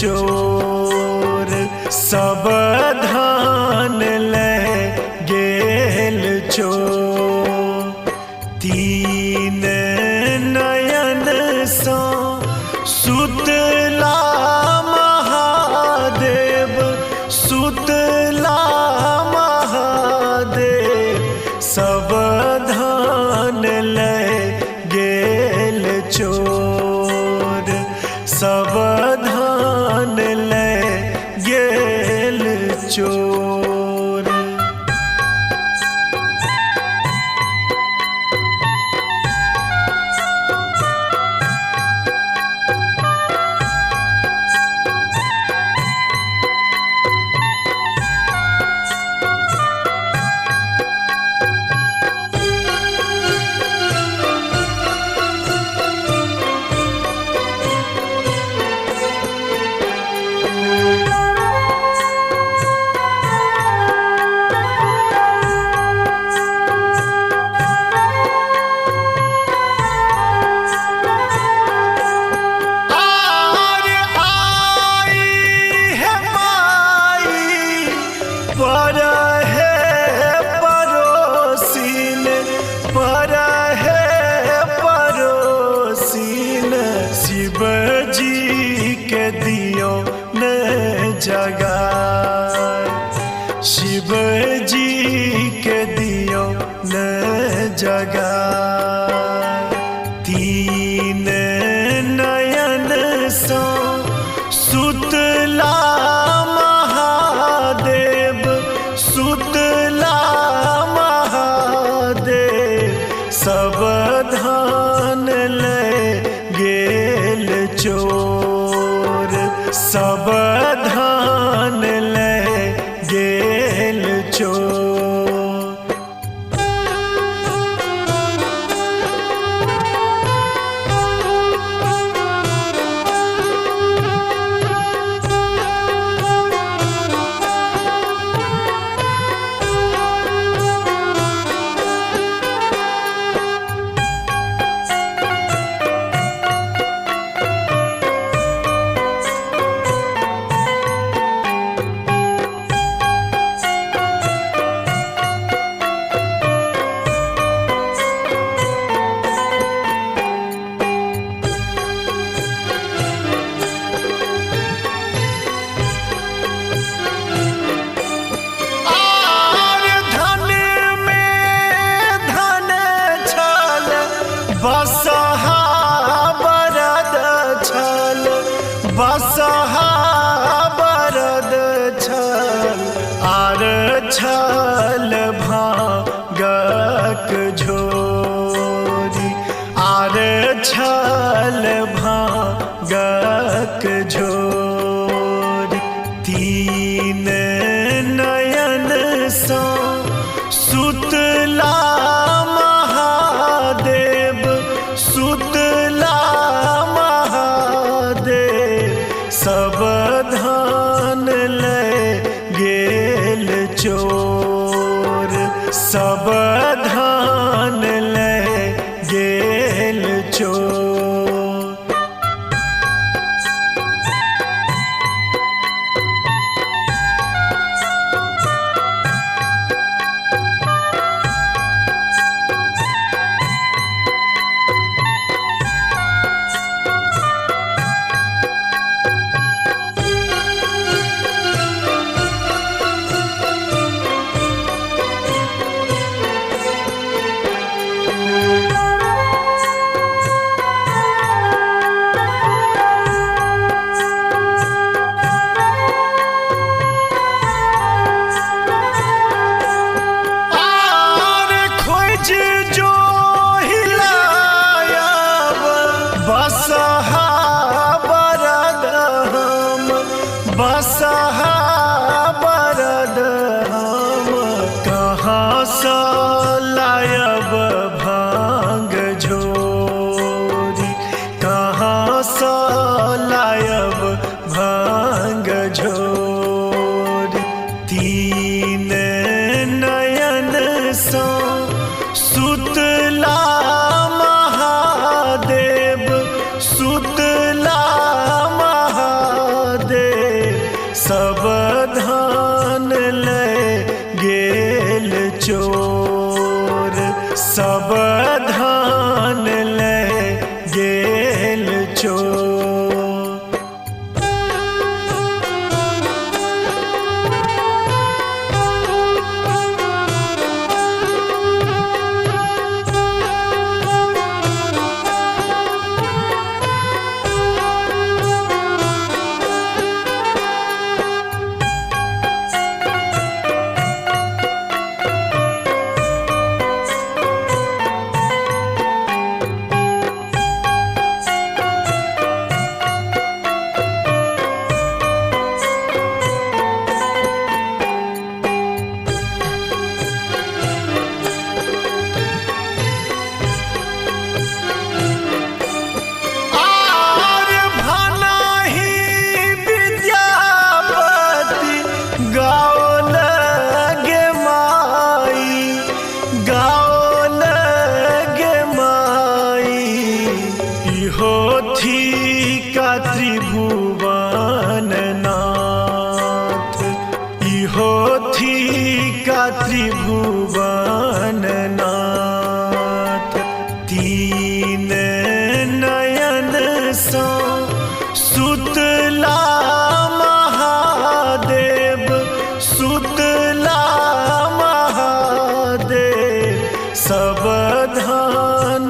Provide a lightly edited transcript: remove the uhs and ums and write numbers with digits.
चोर सब धान ले गेल चोर। तीन नयन सा सुतला महादेव सुतला महादेव सब धान ले गेल चोर सब धान ले गेल चोर। पर है परोसीन पर है परोसीन शिव जी के दियो न जगा शिव जी के दियो न जगा। तीन नयन सा सुतला सुतला महादेव सब धान ले गेल चोर सब धान ले गेल चोर। बसहा बरद छल बसहा बरद छल आर छल भागक झोरी आर छल भागक झोरी। तीन नयन सा सुतला सुतला महादेव सब धान ले गेल चोर सब धान ले गेल चोर। जो हिलायब बसहा बरद हम बसहा बरद हम कहाँ सा लायब भांग झोरी कहाँ सा लायब भांग झोरी। तीन नयन सा सुतला महादेव सुतला महादेव इहो थी का त्रिभुवन नाथ, इहो थी का त्रिभुवन नाथ। तीन नयन सो सुतला महादेव, सुतला महादेव, सब धान